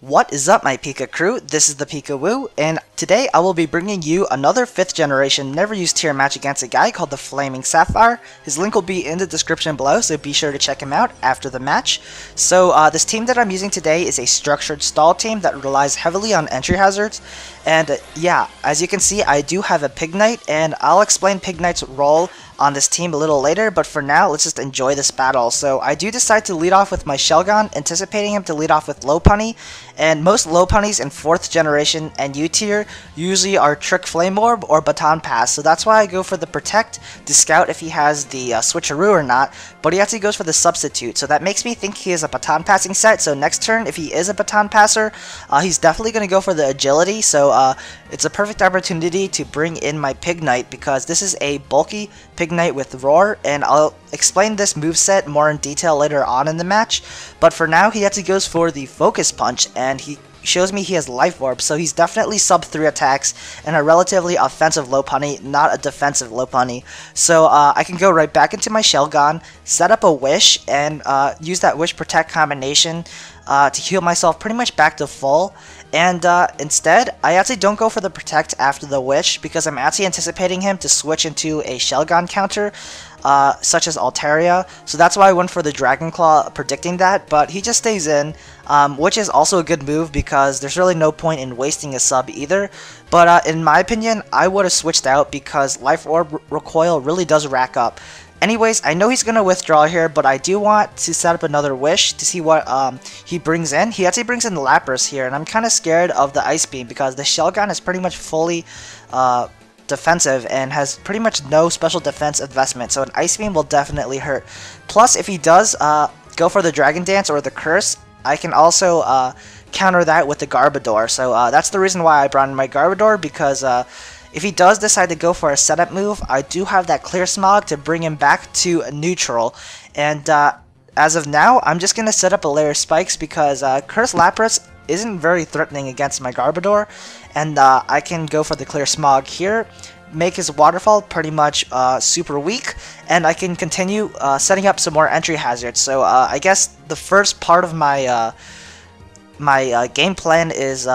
What is up, my Pika crew? This is the ThePikaWu, and today I will be bringing you another 5th generation never used tier match against a guy called the Flaming Sapphire. His link will be in the description below, so be sure to check him out after the match. So this team that I'm using today is a structured stall team that relies heavily on entry hazards, and yeah, as you can see, I do have a Pignite, and I'll explain Pignite's role on this team a little later, but for now, let's just enjoy this battle. So I do decide to lead off with my Shelgon, anticipating him to lead off with low punny, and most low punnies in 4th generation and U tier usually are Trick Flame Orb or Baton Pass, so that's why I go for the Protect to scout if he has the Switcheroo or not, but he actually goes for the Substitute, so that makes me think he is a Baton Passing set. So next turn, if he is a Baton Passer, he's definitely going to go for the Agility, so it's a perfect opportunity to bring in my Pignite, because this is a bulky Pignite with Roar, and I'll explain this moveset more in detail later on in the match, but for now he actually goes for the Focus Punch, and he shows me he has Life Orb, so he's definitely sub 3 attacks and a relatively offensive low punny, not a defensive low punny. So I can go right back into my Shelgon, set up a Wish, and use that Wish Protect combination to heal myself pretty much back to full. And instead, I actually don't go for the Protect after the Wish, because I'm actually anticipating him to switch into a Shelgon counter, such as Altaria, so that's why I went for the Dragon Claw, predicting that, but he just stays in, which is also a good move, because there's really no point in wasting a sub either. But in my opinion, I would have switched out, because Life Orb recoil really does rack up. Anyways, I know he's going to withdraw here, but I do want to set up another Wish to see what he brings in. He actually brings in the Lapras here, and I'm kind of scared of the Ice Beam, because the Shelgon is pretty much fully defensive and has pretty much no special defense investment, so an Ice Beam will definitely hurt. Plus, if he does go for the Dragon Dance or the Curse, I can also counter that with the Garbodor, so that's the reason why I brought in my Garbodor, because if he does decide to go for a setup move, I do have that Clear Smog to bring him back to neutral, and as of now, I'm just going to set up a layer of spikes, because Curse Lapras isn't very threatening against my Garbodor, and I can go for the Clear Smog here, make his Waterfall pretty much super weak, and I can continue setting up some more entry hazards. So I guess the first part of my game plan is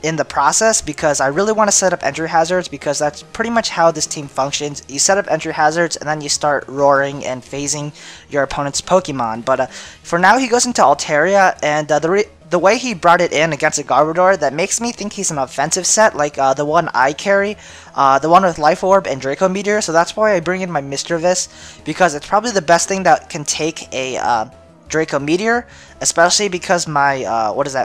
in the process, because I really want to set up entry hazards, because that's pretty much how this team functions. You set up entry hazards, and then you start roaring and phasing your opponent's Pokemon. But for now, he goes into Altaria, and the way he brought it in against a Garbodor, that makes me think he's an offensive set, like the one I carry, the one with Life Orb and Draco Meteor, so that's why I bring in my Mischievous, because it's probably the best thing that can take a Draco Meteor, especially because my,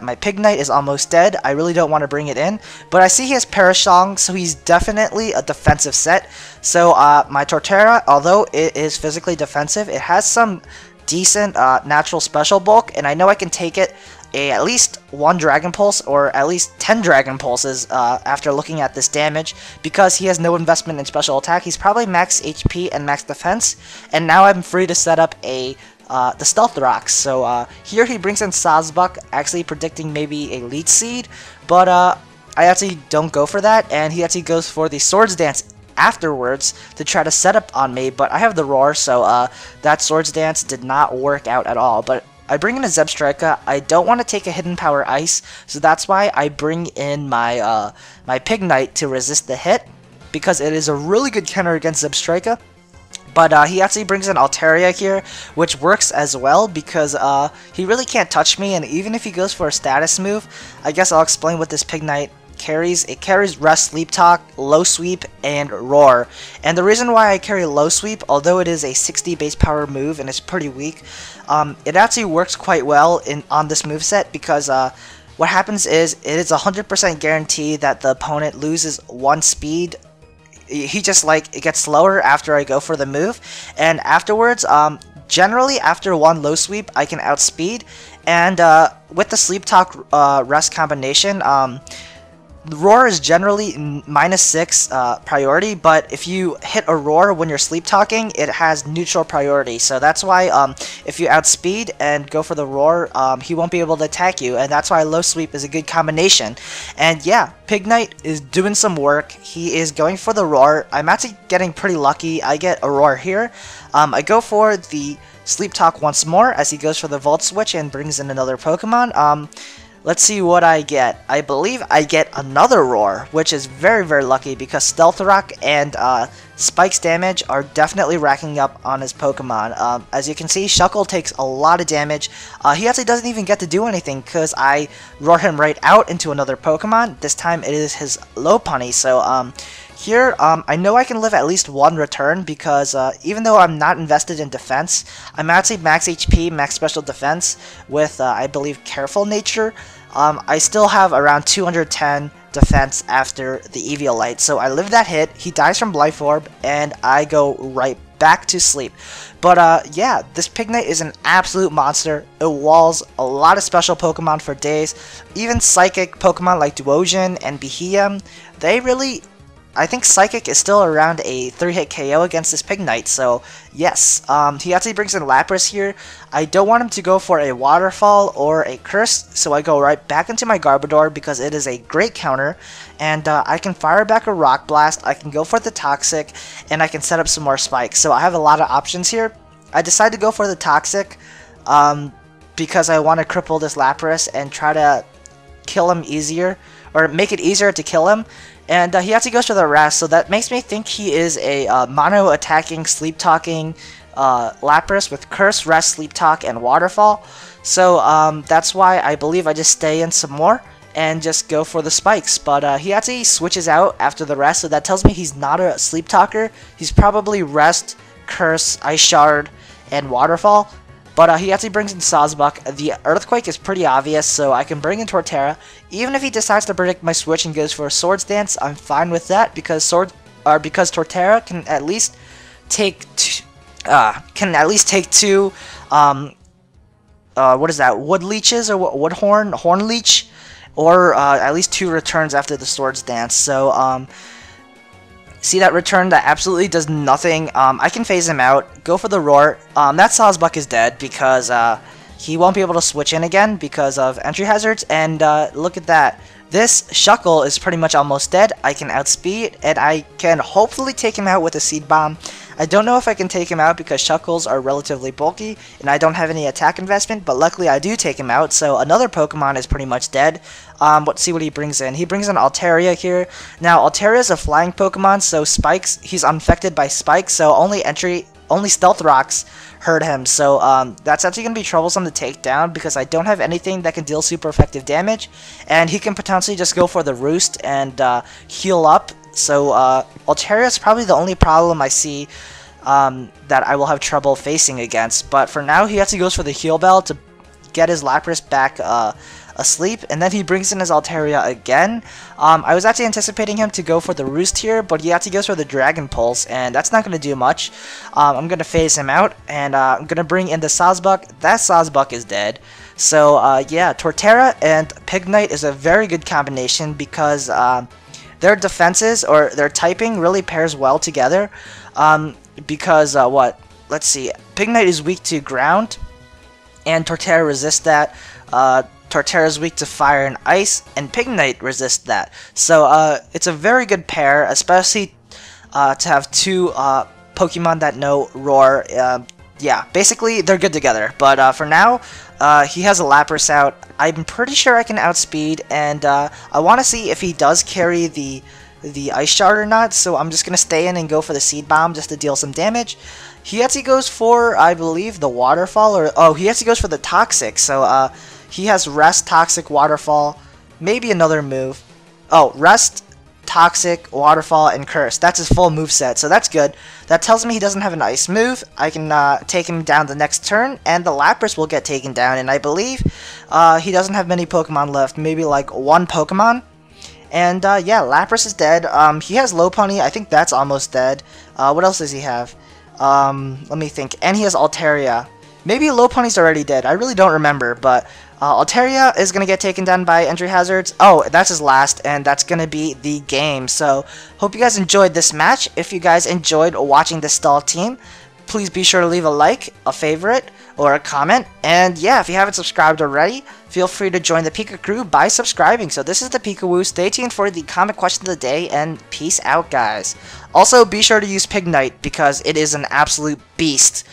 my Pignite is almost dead. I really don't want to bring it in, but I see he has Parashong, so he's definitely a defensive set. So my Torterra, although it is physically defensive, it has some decent natural special bulk, and I know I can take it at least 1 Dragon Pulse, or at least 10 Dragon Pulses after looking at this damage, because he has no investment in special attack. He's probably max HP and max defense, and now I'm free to set up the Stealth Rocks. So here he brings in Sazbuk, actually predicting maybe a Leech Seed, but I actually don't go for that, and he actually goes for the Swords Dance afterwards to try to set up on me, but I have the Roar, so that Swords Dance did not work out at all. But I bring in a Zebstrika. I don't want to take a Hidden Power Ice, so that's why I bring in my my Pignite to resist the hit, because it is a really good counter against Zebstrika. But he actually brings in Altaria here, which works as well, because he really can't touch me, and even if he goes for a status move, I guess I'll explain what this Pignite carries. It carries Rest, Sleep Talk, Low Sweep, and Roar. And the reason why I carry Low Sweep, although it is a 60 base power move and it's pretty weak, it actually works quite well on this moveset, because what happens is it is 100% guarantee that the opponent loses 1 speed. He just, like, it gets slower after I go for the move, and afterwards, generally after 1 Low Sweep, I can outspeed, and with the Sleep Talk Rest combination, Roar is generally -6 priority, but if you hit a Roar when you're sleep talking, it has neutral priority. So that's why if you outspeed and go for the Roar, he won't be able to attack you, and that's why Low Sweep is a good combination. And yeah, Pignite is doing some work. He is going for the Roar. I'm actually getting pretty lucky. I get a Roar here. I go for the Sleep Talk once more as he goes for the Volt Switch and brings in another Pokemon. Let's see what I get. I believe I get another Roar, which is very, very lucky because Stealth Rock and Spike's damage are definitely racking up on his Pokemon. As you can see, Shuckle takes a lot of damage. He actually doesn't even get to do anything because I roar him right out into another Pokemon. This time it is his Lopunny, so here, I know I can live at least one return because even though I'm not invested in defense, I'm actually max HP, max special defense with, I believe, Careful Nature. I still have around 210 defense after the Eviolite, so I live that hit, he dies from Life Orb, and I go right back to sleep. But yeah, this Pignite is an absolute monster. It walls a lot of special Pokemon for days. Even Psychic Pokemon like Duosion and Behem, they really... I think Psychic is still around a 3-hit KO against this Pignite, so yes, he actually brings in Lapras here. I don't want him to go for a Waterfall or a Curse, so I go right back into my Garbodor because it is a great counter, and I can fire back a Rock Blast, I can go for the Toxic, and I can set up some more spikes, so I have a lot of options here. I decided to go for the Toxic because I want to cripple this Lapras and try to kill him easier, or make it easier to kill him. And he actually goes for the Rest, so that makes me think he is a mono-attacking, sleep-talking Lapras with Curse, Rest, Sleep Talk, and Waterfall. So that's why I believe I just stay in some more and just go for the spikes. But he actually switches out after the Rest, so that tells me he's not a Sleep Talker. He's probably Rest, Curse, Ice Shard, and Waterfall. But he actually brings in Sawsbuck. The Earthquake is pretty obvious, so I can bring in Torterra. Even if he decides to predict my switch and goes for a Swords Dance, I'm fine with that because Torterra can at least take two what is that? Wood Leeches or Woodhorn? Horn Leech, or at least 2 returns after the Swords Dance. So see that return that absolutely does nothing. I can phase him out, go for the Roar. That Sawsbuck is dead because he won't be able to switch in again because of entry hazards. And look at that. This Shuckle is pretty much almost dead. I can outspeed, and I can hopefully take him out with a Seed Bomb. I don't know if I can take him out because Shuckles are relatively bulky, and I don't have any attack investment, but luckily I do take him out, so another Pokemon is pretty much dead. Let's see what he brings in. He brings in Altaria here. Now, Altaria is a flying Pokemon, so Spikes, he's unaffected by Spikes, so only Stealth Rocks hurt him, so that's actually going to be troublesome to take down because I don't have anything that can deal super effective damage, and he can potentially just go for the Roost and heal up. So Altaria is probably the only problem I see that I will have trouble facing against, but for now he actually goes for the Heal Bell to get his Lapras back asleep, and then he brings in his Altaria again. I was actually anticipating him to go for the Roost here, but he actually goes for the Dragon Pulse, and that's not going to do much. I'm going to phase him out, and I'm going to bring in the Sawsbuck. That Sawsbuck is dead. So yeah, Torterra and Pignite is a very good combination because their defenses, or their typing, really pairs well together. Because, let's see, Pignite is weak to ground, and Torterra resists that. Torterra is weak to fire and ice, and Pignite resists that. So it's a very good pair, especially to have 2 Pokemon that know Roar. Yeah, basically they're good together. But for now, he has a Lapras out. I'm pretty sure I can outspeed, and I want to see if he does carry the Ice Shard or not, so I'm just going to stay in and go for the Seed Bomb just to deal some damage. He actually goes for, I believe, the Waterfall, or, oh, he actually goes for the Toxic, so he has Rest, Toxic, Waterfall, maybe another move. Oh, Rest, Toxic, Waterfall, and Curse. That's his full moveset, so that's good. That tells me he doesn't have an Ice move. I can take him down the next turn, and the Lapras will get taken down, and I believe he doesn't have many Pokemon left, maybe like 1 Pokemon. And yeah, Lapras is dead. He has Lopunny. I think that's almost dead. What else does he have? Let me think. And he has Altaria. Maybe Lopunny's already dead. I really don't remember, but Altaria is going to get taken down by entry hazards. Oh, that's his last, and that's going to be the game. So, hope you guys enjoyed this match. If you guys enjoyed watching this stall team, please be sure to leave a like, a favorite, or a comment. And yeah, if you haven't subscribed already, feel free to join the PikaCrew by subscribing. So this is ThePikaWu. Stay tuned for the comment question of the day, and peace out, guys. Also, be sure to use Pignite because it is an absolute beast.